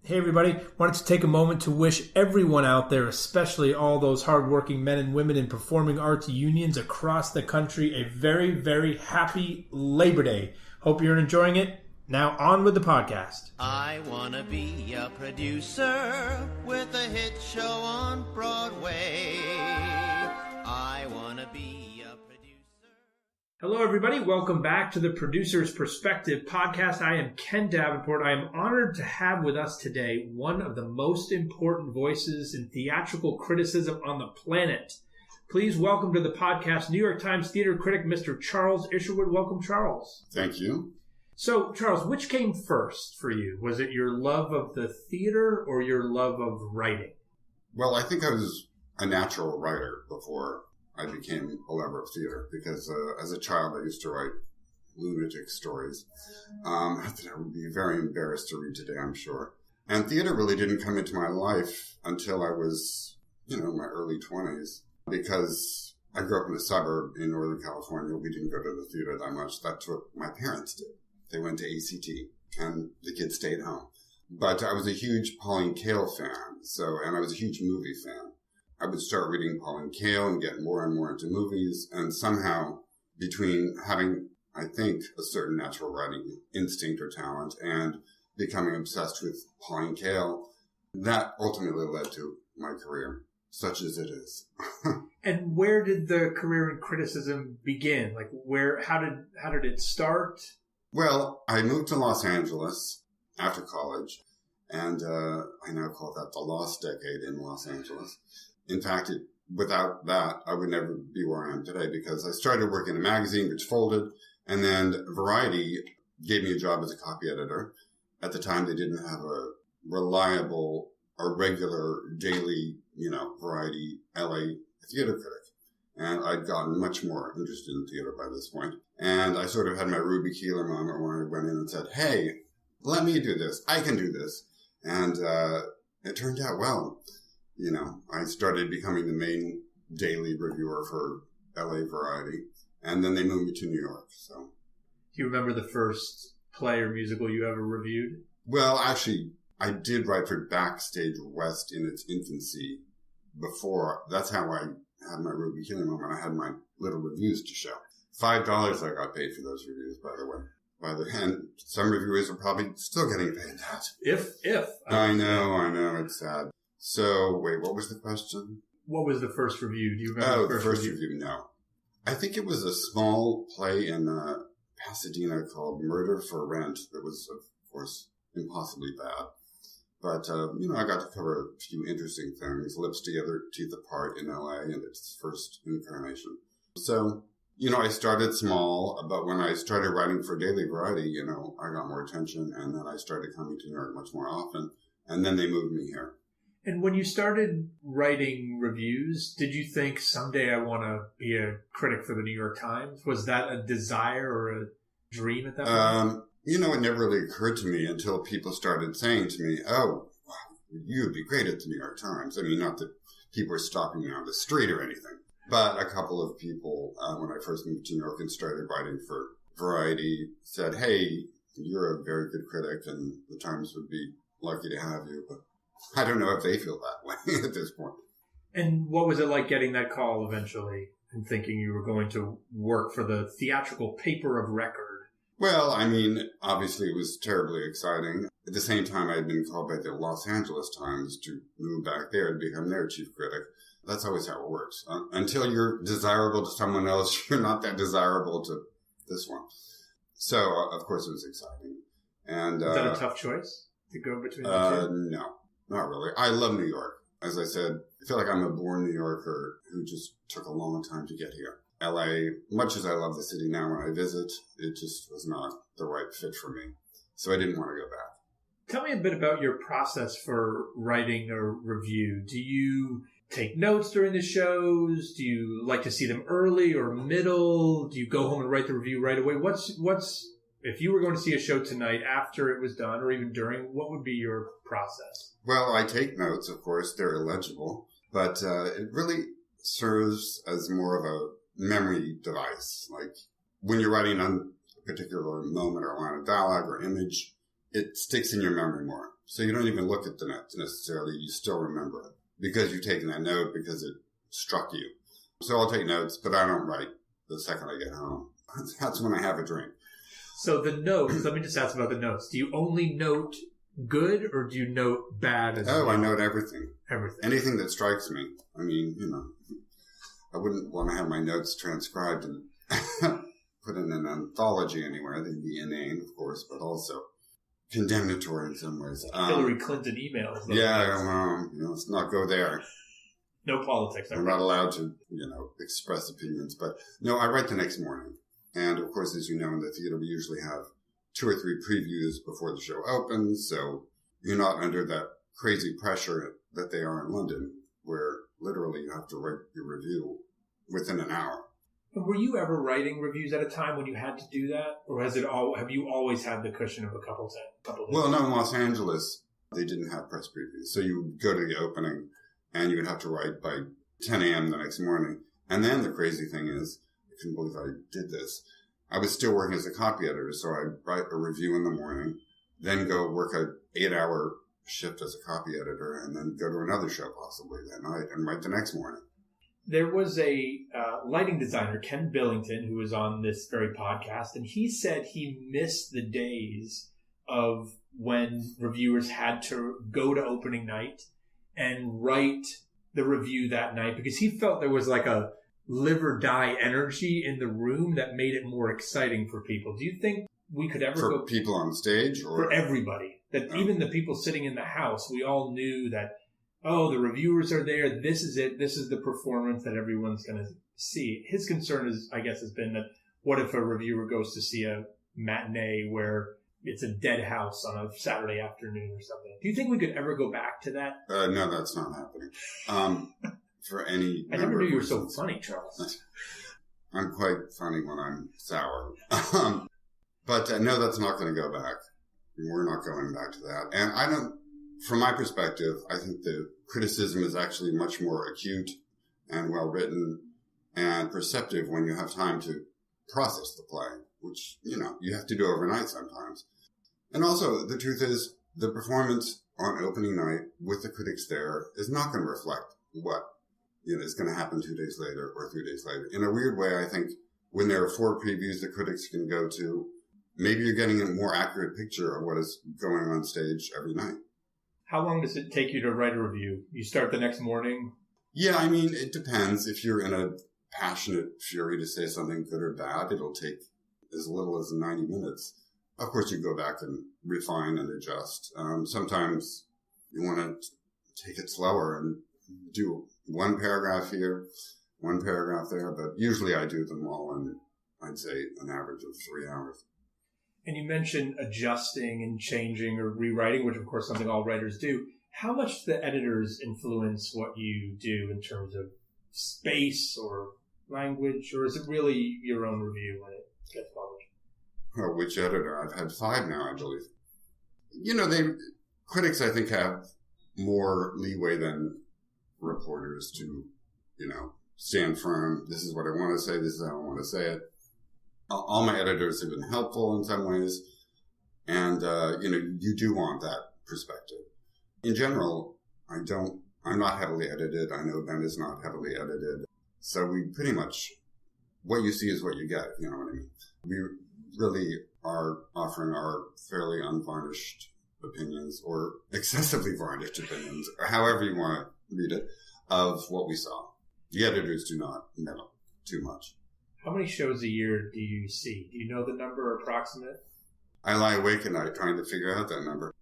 Hey everybody, wanted to take a moment to wish everyone out there, especially all those hardworking men and women in performing arts unions across the country, a very, very happy Labor Day. Hope you're enjoying it. Now on with the podcast. I want to be a producer with a hit show on Broadway. I want to be a producer. Hello everybody, welcome back to the Producer's Perspective podcast. I am Ken Davenport. I am honored to have with us today one of the most important voices in theatrical criticism on the planet. Please welcome to the podcast New York Times theater critic, Mr. Charles Isherwood. Welcome, Charles. Thank you. So, Charles, which came first for you? Was it your love of the theater or your love of writing? Well, I think I was a natural writer before I became a lover of theater because as a child I used to write lunatic stories that I would be very embarrassed to read today, I'm sure. And theater really didn't come into my life until I was, in my early 20s because I grew up in a suburb in Northern California. We didn't go to the theater that much. That's what my parents did. They went to ACT and the kids stayed home. But I was a huge Pauline Kael fan, and I was a huge movie fan. I would start reading Pauline Kael and get more and more into movies. And somehow, between having, I think, a certain natural writing instinct or talent and becoming obsessed with Pauline Kael, that ultimately led to my career, such as it is. And where did the career in criticism begin? Like, how did it start? Well, I moved to Los Angeles after college, and I now call that the lost decade in Los Angeles. In fact, without that, I would never be where I am today because I started working in a magazine which folded, and then Variety gave me a job as a copy editor. At the time, they didn't have a reliable or regular daily, Variety LA theater critic. And I'd gotten much more interested in theater by this point. And I sort of had my Ruby Keeler moment where I went in and said, hey, let me do this. I can do this. And it turned out well. I started becoming the main daily reviewer for LA Variety, and then they moved me to New York. So, do you remember the first play or musical you ever reviewed? Well, actually, I did write for Backstage West in its infancy before. That's how I had my Ruby Keeler moment. I had my little reviews to show. $5 I got paid for those reviews, by the way. And some reviewers are probably still getting paid that. If. I know. It's sad. So, wait, what was the question? What was the first review? Do you remember the first review? No. I think it was a small play in Pasadena called Murder for Rent that was, of course, impossibly bad. But, I got to cover a few interesting things. Lips Together, Teeth Apart in LA and its first incarnation. So, I started small, but when I started writing for Daily Variety, I got more attention, and then I started coming to New York much more often, and then they moved me here. And when you started writing reviews, did you think someday I want to be a critic for the New York Times? Was that a desire or a dream at that point? It never really occurred to me until people started saying to me, oh, wow, you would be great at the New York Times. I mean, not that people were stopping me on the street or anything, but a couple of people, when I first moved to New York and started writing for Variety, said, hey, you're a very good critic and the Times would be lucky to have you, but I don't know if they feel that way at this point. And what was it like getting that call eventually and thinking you were going to work for the theatrical paper of record? Well, I mean, obviously it was terribly exciting. At the same time, I had been called by the Los Angeles Times to move back there to become their chief critic. That's always how it works. Until you're desirable to someone else, you're not that desirable to this one. So, of course, it was exciting. And was that a tough choice to go between the two? No. Not really. I love New York. As I said, I feel like I'm a born New Yorker who just took a long time to get here. LA, much as I love the city now when I visit, it just was not the right fit for me. So I didn't want to go back. Tell me a bit about your process for writing a review. Do you take notes during the shows? Do you like to see them early or middle? Do you go home and write the review right away? If you were going to see a show tonight after it was done or even during, what would be your process? Well, I take notes, of course. They're illegible. But it really serves as more of a memory device. Like when you're writing on a particular moment or line of dialogue or image, it sticks in your memory more. So you don't even look at the notes necessarily. You still remember it because you've taken that note because it struck you. So I'll take notes, but I don't write the second I get home. That's when I have a drink. So the notes, let me just ask about the notes. Do you only note good or do you note bad as well? I note everything. Everything. Anything that strikes me. I mean, I wouldn't want to have my notes transcribed and put in an anthology anywhere. They'd be inane, of course, but also condemnatory in some ways. Hillary Clinton emails. Let's not go there. No politics. I'm not allowed to, express opinions. But no, I write the next morning. And of course, as you know, in the theater, we usually have 2 or 3 previews before the show opens. So you're not under that crazy pressure that they are in London, where literally you have to write your review within an hour. Were you ever writing reviews at a time when you had to do that? Or have you always had the cushion of a couple days? Well, no, in Los Angeles, they didn't have press previews. So you would go to the opening and you would have to write by 10 a.m. the next morning. And then the crazy thing is, I couldn't believe I did this. I was still working as a copy editor, so I'd write a review in the morning, then go work an 8-hour shift as a copy editor, and then go to another show possibly that night and write the next morning. There was a lighting designer, Ken Billington, who was on this very podcast, and he said he missed the days of when reviewers had to go to opening night and write the review that night because he felt there was like a live or die energy in the room that made it more exciting for people. Do you think we could ever for people on stage or for everybody? That even the people sitting in the house, we all knew that, the reviewers are there. This is it. This is the performance that everyone's going to see. His concern is, I guess, has been that what if a reviewer goes to see a matinee where it's a dead house on a Saturday afternoon or something? Do you think we could ever go back to that? No, that's not happening. For any I never knew you were so funny, Charles. I'm quite funny when I'm sour. But no, that's not going to go back. We're not going back to that. And from my perspective, I think the criticism is actually much more acute and well written and perceptive when you have time to process the play, which, you have to do overnight sometimes. And also, the truth is, the performance on opening night with the critics there is not going to reflect what is going to happen 2 days later or 3 days later. In a weird way, I think when there are 4 previews the critics can go to, maybe you're getting a more accurate picture of what is going on stage every night. How long does it take you to write a review? You start the next morning? Yeah, I mean, it depends. If you're in a passionate fury to say something good or bad, it'll take as little as 90 minutes. Of course, you go back and refine and adjust. Sometimes you want to take it slower and do 1 paragraph here, 1 paragraph there, but usually I do them all in, I'd say, an average of 3 hours. And you mentioned adjusting and changing or rewriting, which of course is something all writers do. How much do the editors influence what you do in terms of space or language, or is it really your own review when it gets published? Well, which editor? I've had 5 now, I believe. Critics, I think, have more leeway than reporters to, stand firm. This is what I want to say. This is how I want to say it. All my editors have been helpful in some ways. And, you do want that perspective. In general, I'm not heavily edited. I know Ben is not heavily edited. So we pretty much, what you see is what you get. You know what I mean? We really are offering our fairly unvarnished opinions or excessively varnished opinions, or however you want to read it, of what we saw. The editors do not meddle too much. How many shows a year do you see? Do you know the number or approximate? I lie awake at night trying to figure out that number.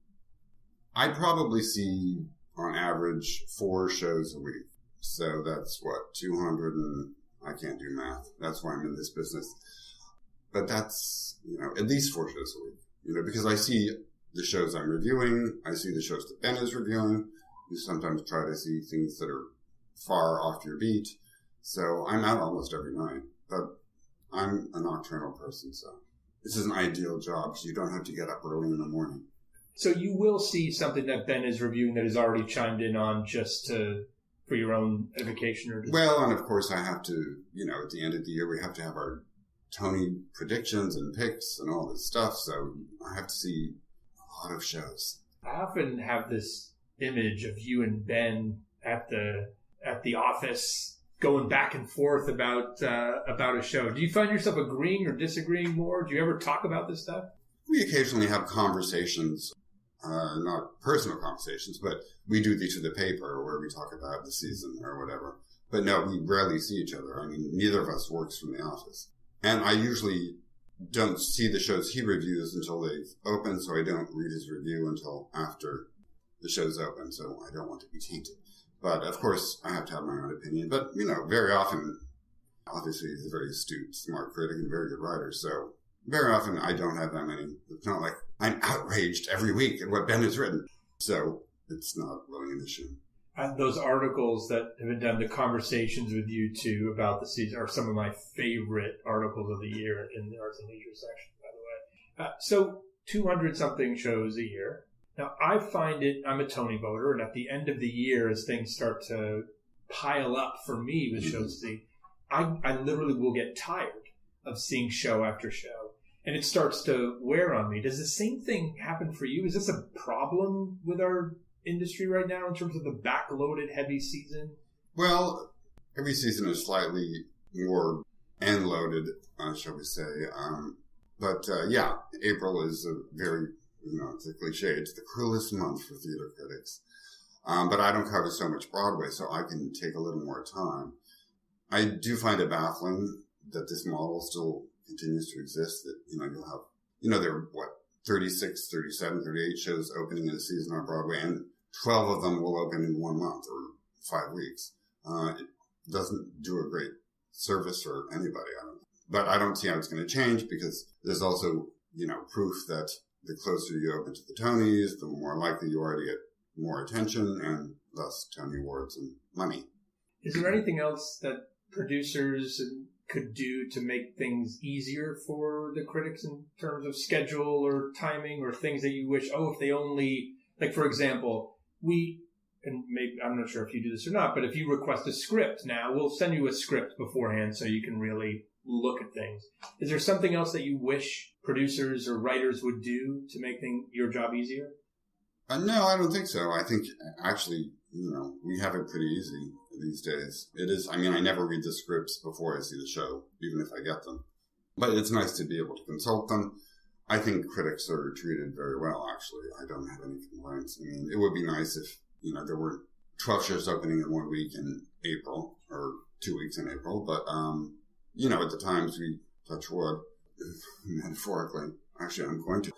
I probably see, on average, 4 shows a week. So that's 200 and I can't do math. That's why I'm in this business. But that's, at least 4 shows a week. Because I see the shows I'm reviewing. I see the shows that Ben is reviewing. You sometimes try to see things that are far off your beat. So I'm out almost every night. But I'm a nocturnal person, so this is an ideal job because you don't have to get up early in the morning. So you will see something that Ben is reviewing that is already chimed in on just for your own edification? Or well, and of course I have to, at the end of the year we have to have our Tony predictions and picks and all this stuff. So I have to see a lot of shows. I often have this image of you and Ben at the office going back and forth about a show. Do you find yourself agreeing or disagreeing more? Do you ever talk about this stuff? We occasionally have conversations, not personal conversations, but we do each of the paper where we talk about the season or whatever. But no, we rarely see each other. I mean, neither of us works from the office. And I usually don't see the shows he reviews until they've opened, so I don't read his review until after the show's open, so I don't want to be tainted. But, of course, I have to have my own opinion. But, very often, obviously, he's a very astute, smart critic and very good writer, so very often I don't have that many. It's not like I'm outraged every week at what Ben has written. So it's not really an issue. Those articles that have been done, the conversations with you two about the season, are some of my favorite articles of the year in the Arts and Leisure section, by the way. So 200-something shows a year. Now, I find it, I'm a Tony voter, and at the end of the year, as things start to pile up for me with shows to see, I literally will get tired of seeing show after show. And it starts to wear on me. Does the same thing happen for you? Is this a problem with our industry right now in terms of the backloaded heavy season? Well, every season is slightly more end-loaded, shall we say. But April is a very, it's a cliche. It's the cruelest month for theater critics. But I don't cover so much Broadway, so I can take a little more time. I do find it baffling that this model still continues to exist, that, you'll have, there are, 36, 37, 38 shows opening in a season on Broadway, and 12 of them will open in 1 month or 5 weeks. It doesn't do a great service for anybody, I don't think. But I don't see how it's going to change, because there's also, proof that the closer you open to the Tonys, the more likely you are to get more attention and thus Tony Awards and money. Is there anything else that producers could do to make things easier for the critics in terms of schedule or timing, or things that you wish, if they only, like, for example, and maybe, I'm not sure if you do this or not, but if you request a script now, we'll send you a script beforehand so you can really look at things. Is there something else that you wish producers or writers would do to make your job easier? No, I don't think so. I think actually, we have it pretty easy these days. It is, I never read the scripts before I see the show, even if I get them. But it's nice to be able to consult them. I think critics are treated very well, actually. I don't have any complaints. It would be nice if, there were 12 shows opening in 1 week in April, or 2 weeks in April. But, at the times we touch wood, metaphorically, actually I'm going to,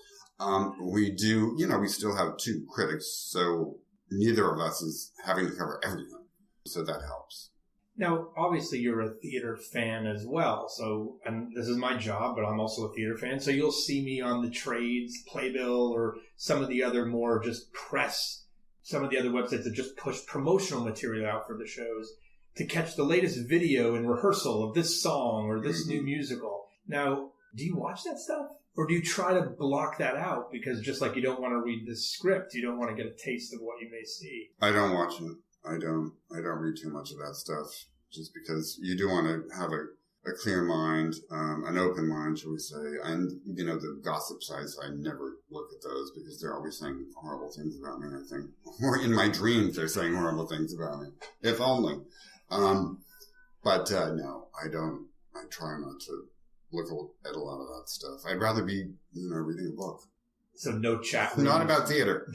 we do, we still have 2 critics, so neither of us is having to cover everything. So that helps. Now, obviously, you're a theater fan as well. So, and this is my job, but I'm also a theater fan. So you'll see me on the trades, Playbill, or some of the other more just press, some of the other websites that just push promotional material out for the shows to catch the latest video and rehearsal of this song or this new musical. Now, do you watch that stuff? Or do you try to block that out? Because just like you don't want to read the script, you don't want to get a taste of what you may see. I don't watch it. I don't read too much of that stuff, just because you do want to have a clear mind, an open mind, shall we say. And, the gossip sites, I never look at those because they're always saying horrible things about me, I think. Or in my dreams, they're saying horrible things about me. If only. But no, I don't. I try not to look at a lot of that stuff. I'd rather be, reading a book. So no chat room. Not about theater.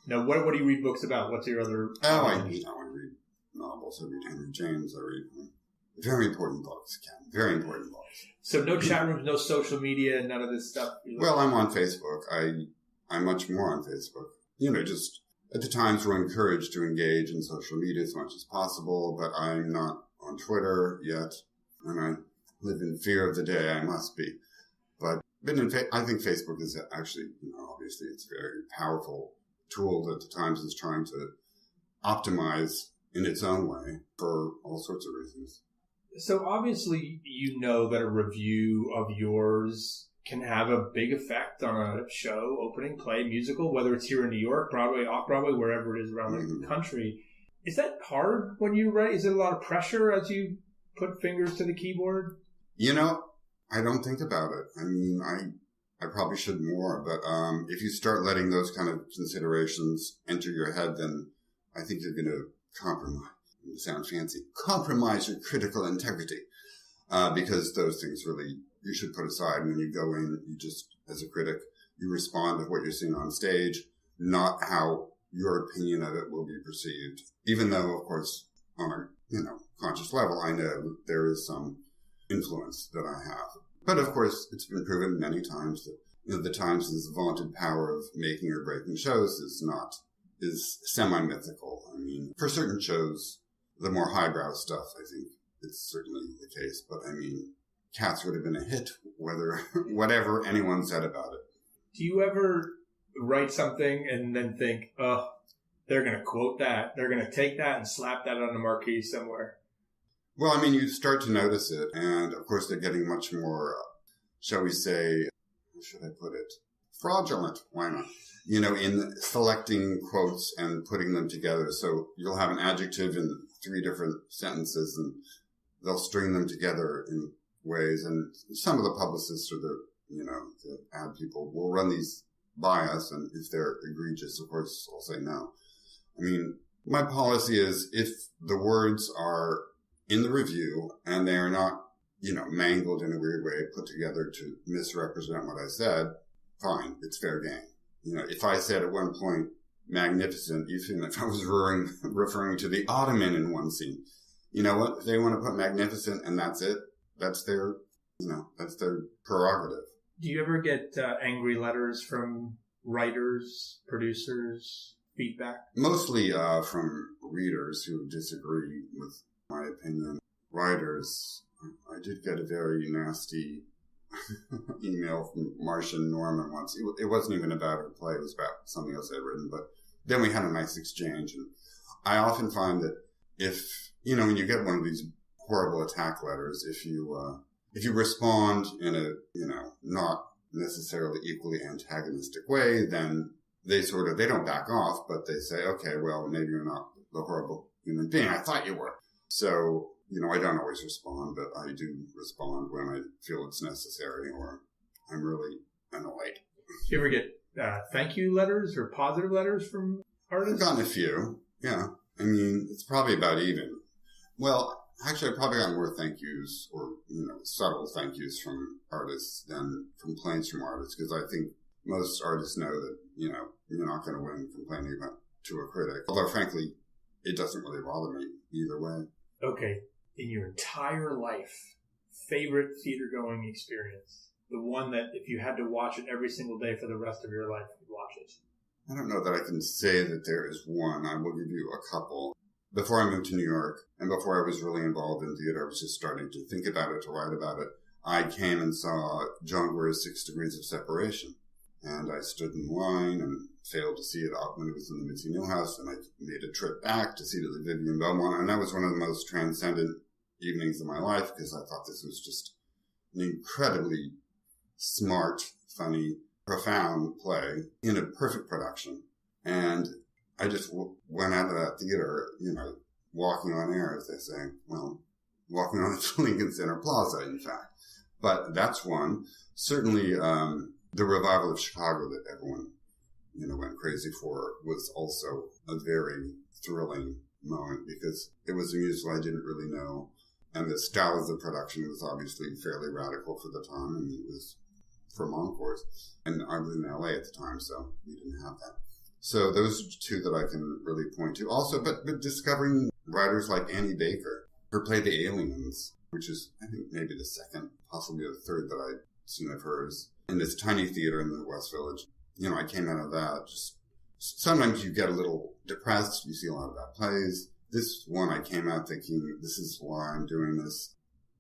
Now, what do you read books about? What's your other... I read novels. I read Henry James. I read very important books, Ken. Very important books. So no chat rooms, no social media, none of this stuff? Well, I'm on Facebook. I'm much more on Facebook. Just at the times we're encouraged to engage in social media as much as possible, but I'm not on Twitter yet. And I live in fear of the day I must be. But I think Facebook is actually, obviously it's a very powerful tool that at the times is trying to optimize in its own way for all sorts of reasons. So obviously that a review of yours can have a big effect on a show, opening, play, musical, whether it's here in New York, Broadway, off-Broadway, wherever it is around the country. Is that hard when you write? Is it a lot of pressure as you put fingers to the keyboard? I don't think about it. I probably should more, but if you start letting those kind of considerations enter your head, then I think you're going to compromise. It sounds fancy. Compromise your critical integrity, because those things really you should put aside. When you go in, you just, as a critic, you respond to what you're seeing on stage, not how your opinion of it will be perceived. Even though, of course, on a conscious level, I know there is some influence that I have. But of course, it's been proven many times that the Times' vaunted power of making or breaking shows is semi-mythical. I mean, for certain shows, the more highbrow stuff, I think it's certainly the case. But I mean, Cats would have been a hit, whatever anyone said about it. Do you ever write something and then think, oh, they're going to quote that. They're going to take that and slap that on a marquee somewhere? Well, I mean, you start to notice it. And of course, they're getting much more, shall we say, how should I put it? Fraudulent. Why not? In selecting quotes and putting them together. So you'll have an adjective in 3 different sentences and they'll string them together in ways. And some of the publicists or the ad people will run these by us. And if they're egregious, of course, I'll say no. I mean, my policy is if the words are in the review and they are not, mangled in a weird way, put together to misrepresent what I said, fine, it's fair game. If I said at one point, magnificent, even if I was referring to the Ottoman in one scene, you know what? If they want to put magnificent and that's it, that's their prerogative. Do you ever get angry letters from writers, producers, feedback? Mostly from readers who disagree with my opinion. Writers, I did get a very nasty email from Marcia Norman once. It wasn't even about her play. It was about something else I'd written. But then we had a nice exchange. And I often find that if, when you get one of these horrible attack letters, if you respond in a, not necessarily equally antagonistic way, then they don't back off, but they say, okay, well, maybe you're not the horrible human being I thought you were. So, I don't always respond, but I do respond when I feel it's necessary or I'm really annoyed. Do you ever get thank you letters or positive letters from artists? I've gotten a few, yeah. I mean, it's probably about even. Well, actually, I probably got more thank yous or, subtle thank yous from artists than complaints from artists, because I think most artists know that, you're not going to win complaining to a critic. Although, frankly, it doesn't really bother me either way. Okay. In your entire life, favorite theater-going experience? The one that if you had to watch it every single day for the rest of your life, you'd watch it. I don't know that I can say that there is one. I will give you a couple. Before I moved to New York, and before I was really involved in theater, I was just starting to think about it, to write about it. I came and saw John Guare's 6 Degrees of Separation. And I stood in line and failed to see it up when it was in the Mitzi Newhouse, and I made a trip back to see it at the Vivian Beaumont, and that was one of the most transcendent evenings of my life, because I thought this was just an incredibly smart, funny, profound play in a perfect production. And I just went out of that theater, walking on air, as they say. Well, walking on the Lincoln Center Plaza, in fact. But that's one. Certainly, the revival of Chicago that everyone, went crazy for was also a very thrilling moment, because it was a musical I didn't really know. And the style of the production was obviously fairly radical for the time. I mean, it was from encores. And I was in LA at the time, so we didn't have that. So those are 2 that I can really point to. Also, but discovering writers like Annie Baker, who played the aliens, which is, I think, maybe the second, possibly the third that I'd seen of hers, in this tiny theater in the West Village. I came out of that. Just sometimes you get a little depressed. You see a lot of bad plays. This one, I came out thinking, this is why I'm doing this.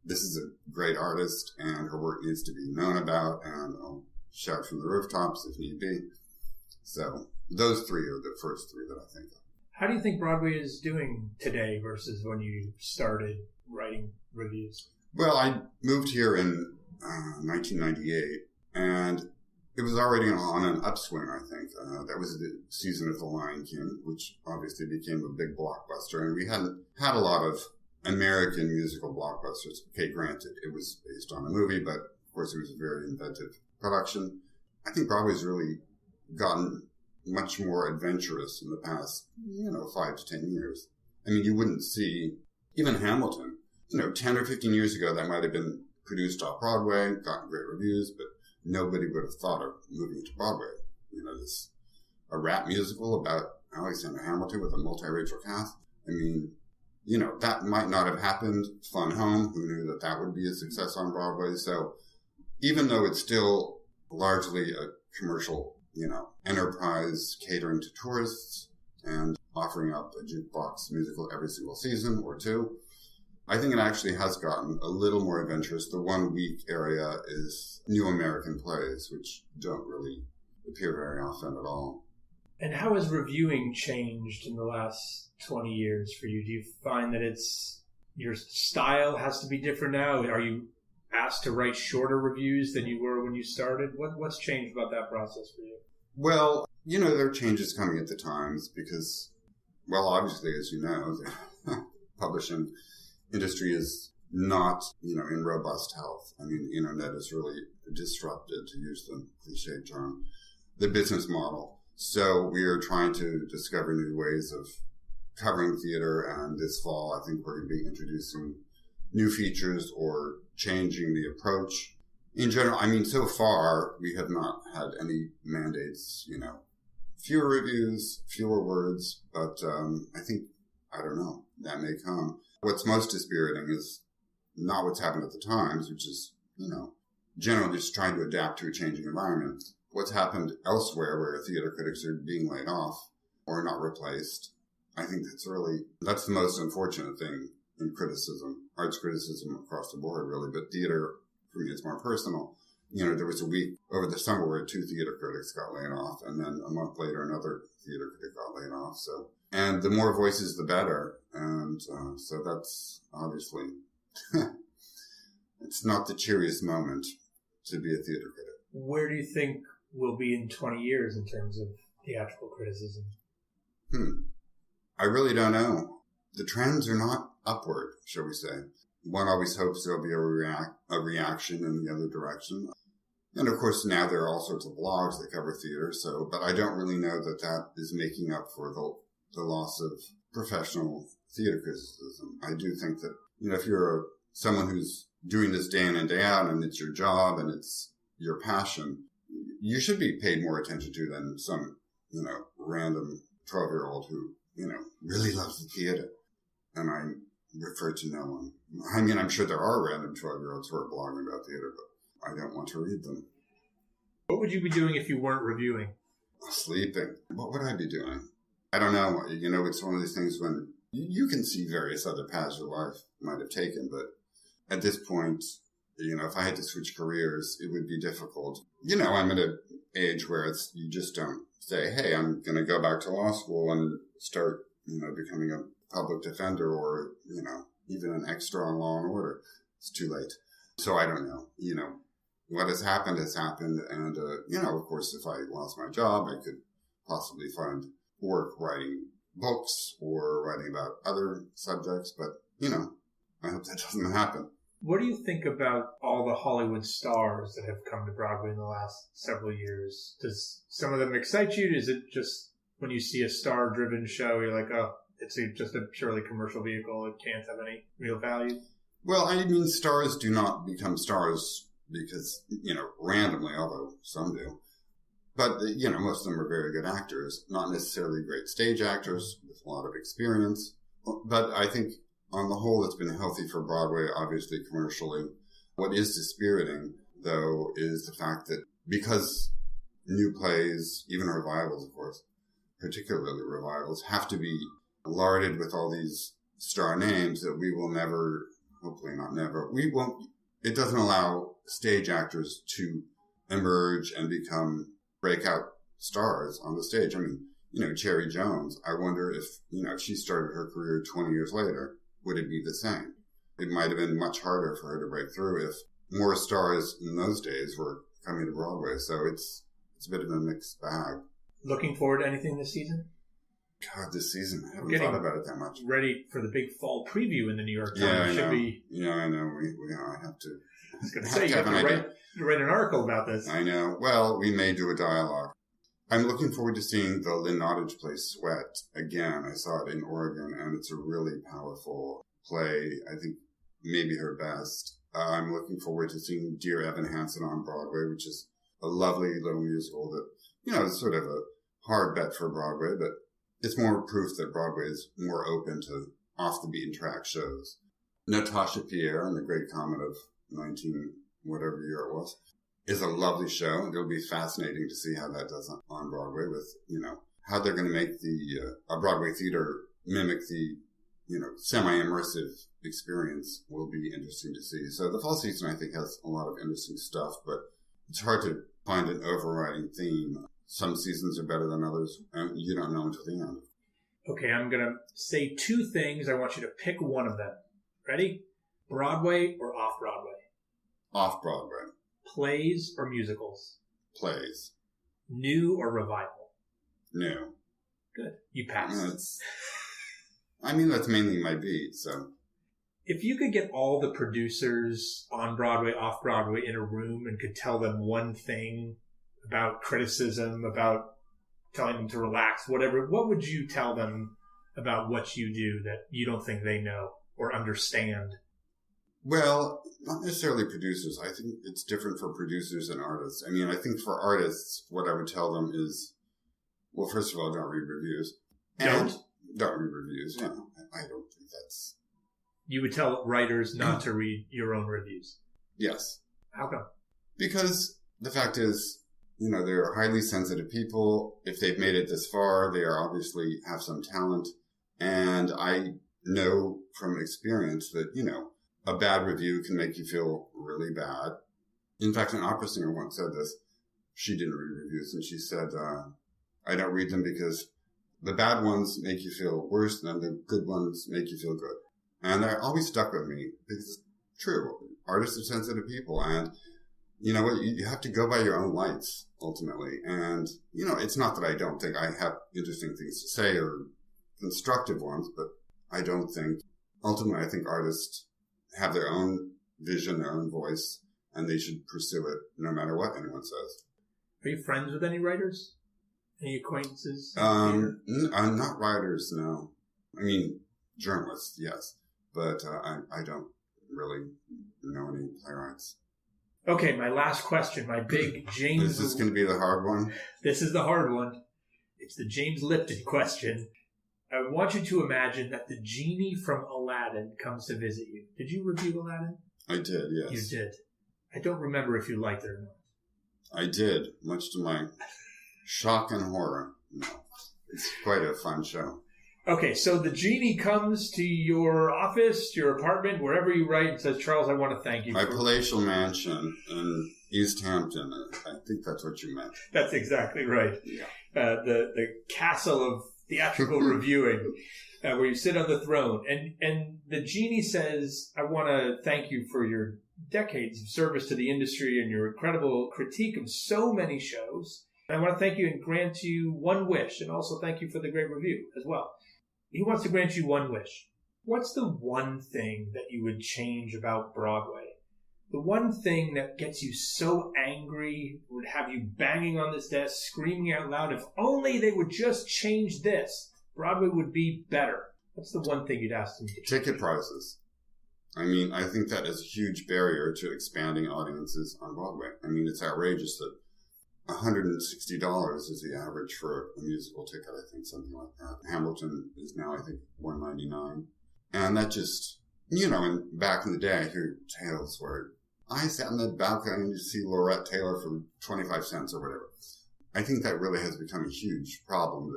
This is a great artist, and her work needs to be known about, and I'll shout from the rooftops if need be. So those 3 are the first 3 that I think of. How do you think Broadway is doing today versus when you started writing reviews? Well, I moved here in 1998, and it was already on an upswing, I think. That was the season of The Lion King, which obviously became a big blockbuster. And we hadn't had a lot of American musical blockbusters. Okay, granted, it was based on a movie, but of course it was a very inventive production. I think Broadway's really gotten much more adventurous in the past, 5 to 10 years. I mean, you wouldn't see even Hamilton, 10 or 15 years ago, that might have been produced off Broadway, gotten great reviews, but nobody would have thought of moving to Broadway. A rap musical about Alexander Hamilton with a multiracial cast. I mean, that might not have happened. Fun Home, who knew that would be a success on Broadway? So even though it's still largely a commercial, enterprise catering to tourists and offering up a jukebox musical every single season or two, I think it actually has gotten a little more adventurous. The one weak area is new American plays, which don't really appear very often at all. And how has reviewing changed in the last 20 years for you? Do you find that your style has to be different now? Are you asked to write shorter reviews than you were when you started? What's changed about that process for you? Well, there are changes coming at the Times because, well, obviously, as you know, the publishing industry is not, in robust health. I mean, the internet has really disrupted, to use the cliche term, the business model. So we are trying to discover new ways of covering theater, and this fall I think we're going to be introducing new features or changing the approach. In general, I mean, so far we have not had any mandates, fewer reviews, fewer words, but I think, I don't know, that may come. What's most dispiriting is not what's happened at the Times, which is, generally just trying to adapt to a changing environment. What's happened elsewhere where theater critics are being laid off or not replaced. I think that's the most unfortunate thing in criticism, arts criticism across the board, really. But theater, for me, it's more personal. There was a week over the summer where 2 theater critics got laid off, and then a month later, another theater critic got laid off. And the more voices, the better. And so that's obviously, it's not the cheeriest moment to be a theater critic. Where do you think we'll be in 20 years in terms of theatrical criticism? I really don't know. The trends are not upward, shall we say. One always hopes there'll be a reaction in the other direction. And of course, now there are all sorts of blogs that cover theater, but I don't really know that is making up for the loss of professional theater criticism. I do think that, if you're someone who's doing this day in and day out, and it's your job and it's your passion, you should be paid more attention to than some, random 12-year-old who, really loves the theater. And I refer to no one. I mean, I'm sure there are random 12-year-olds who are blogging about theater, but I don't want to read them. What would you be doing if you weren't reviewing? Sleeping. What would I be doing? I don't know. It's one of these things when you can see various other paths your life might have taken, but at this point, if I had to switch careers, it would be difficult. I'm at an age where you just don't say, hey, I'm going to go back to law school and start, becoming a public defender or, even an extra on Law and Order. It's too late. So I don't know. What has happened has happened. And, of course, if I lost my job, I could possibly find work writing books or writing about other subjects. But, I hope that doesn't happen. What do you think about all the Hollywood stars that have come to Broadway in the last several years? Does some of them excite you? Is it just when you see a star-driven show, you're like, oh, it's just a purely commercial vehicle. It can't have any real value? Well, I mean, stars do not become stars because, randomly, although some do. But, most of them are very good actors, not necessarily great stage actors with a lot of experience. But I think on the whole, it's been healthy for Broadway, obviously commercially. What is dispiriting, though, is the fact that because new plays, even revivals, of course, particularly revivals, have to be larded with all these star names that we will never, hopefully not never, it doesn't allow stage actors to emerge and become breakout stars on the stage. I mean, Cherry Jones, I wonder if, if she started her career 20 years later, would it be the same? It might have been much harder for her to break through if more stars in those days were coming to Broadway. So it's a bit of a mixed bag. Looking forward to anything this season? God, this season, I haven't thought about it that much. Ready for the big fall preview in the New York Times. Yeah, I know. Yeah, I know. I have to. I was going to say, you have to write an article about this. I know. Well, we may do a dialogue. I'm looking forward to seeing the Lynn Nottage play Sweat again. I saw it in Oregon, and it's a really powerful play. I think maybe her best. I'm looking forward to seeing Dear Evan Hansen on Broadway, which is a lovely little musical that, is sort of a hard bet for Broadway, but it's more proof that Broadway is more open to off-the-beaten track shows. Natasha Pierre, in The Great Comet of 19, whatever year it was, is a lovely show. It'll be fascinating to see how that does on Broadway with, how they're going to make a Broadway theater mimic the, semi-immersive experience will be interesting to see. So the fall season, I think, has a lot of interesting stuff, but it's hard to find an overriding theme. Some seasons are better than others, and you don't know until the end. Okay, I'm going to say two things. I want you to pick one of them. Ready? Broadway or off-Broadway? Off-Broadway. Plays or musicals? Plays. New or revival? New. Good. You passed. That's mainly my beat, so. If you could get all the producers on Broadway, off-Broadway in a room and could tell them one thing about criticism, about telling them to relax, whatever, what would you tell them about what you do that you don't think they know or understand? Well, not necessarily producers. I think it's different for producers and artists. I think for artists, what I would tell them is, well, first of all, don't read reviews. Don't read reviews. I don't think that's... You would tell writers not to read your own reviews? Yes. How come? Because the fact is, they're highly sensitive people. If they've made it this far, they obviously have some talent. And I know from experience that, a bad review can make you feel really bad. In fact, an opera singer once said this. She didn't read reviews, and she said, I don't read them because the bad ones make you feel worse than the good ones make you feel good. And that always stuck with me because it's true. Artists are sensitive people, and you know what? You have to go by your own lights, ultimately. And, it's not that I don't think I have interesting things to say or constructive ones, but I don't think, ultimately, I think artists have their own vision, their own voice, and they should pursue it no matter what anyone says. Are you friends with any writers? Any acquaintances? Not writers, no. Journalists, yes. But I don't really know any playwrights. Okay, my last question. My big James... Is this going to be the hard one? This is the hard one. It's the James Lipton question. I want you to imagine that the genie from Aladdin comes to visit you. Did you review Aladdin? I did, yes. You did. I don't remember if you liked it or not. I did, much to my shock and horror. No, it's quite a fun show. Okay, so the genie comes to your office, your apartment, wherever you write, and says, Charles, I want to thank you. My palatial mansion in East Hampton. I think that's what you meant. That's exactly right. Yeah. The castle of theatrical reviewing, where you sit on the throne. And the genie says, I want to thank you for your decades of service to the industry and your incredible critique of so many shows. And I want to thank you and grant you one wish, and also thank you for the great review as well. He wants to grant you one wish. What's the one thing that you would change about Broadway? The one thing that gets you so angry, would have you banging on this desk, screaming out loud, if only they would just change this, Broadway would be better. What's the one thing you'd ask them to change? Ticket prices. I think that is a huge barrier to expanding audiences on Broadway. It's outrageous that $160 is the average for a musical ticket, I think, something like that. Hamilton is now, I think, $199. And that just, and back in the day, I hear tales where I sat in the balcony to see Laurette Taylor for 25 cents or whatever. I think that really has become a huge problem.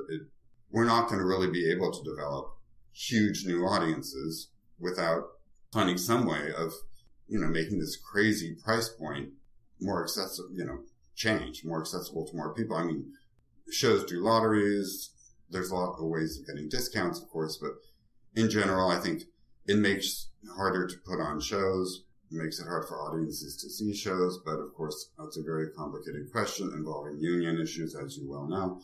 We're not going to really be able to develop huge new audiences without finding some way of, making this crazy price point more accessible, more accessible to more people. Shows do lotteries. There's a lot of ways of getting discounts, of course, but in general, I think it makes it harder to put on shows. It makes it hard for audiences to see shows, but of course, that's a very complicated question involving union issues, as you well know.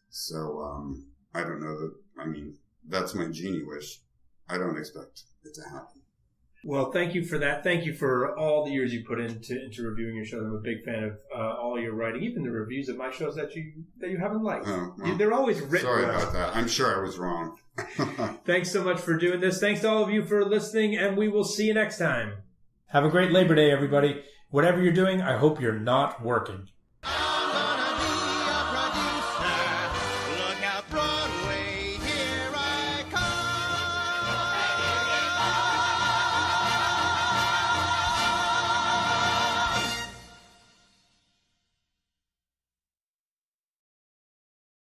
So, I don't know that I mean, that's my genie wish. I don't expect it to happen. Well, thank you for that. Thank you for all the years you put into reviewing your shows. I'm a big fan of all your writing, even the reviews of my shows that you haven't liked. Oh, well, They're always written. Sorry about that. I'm sure I was wrong. Thanks so much for doing this. Thanks to all of you for listening, and we will see you next time. Have a great Labor Day, everybody. Whatever you're doing, I hope you're not working.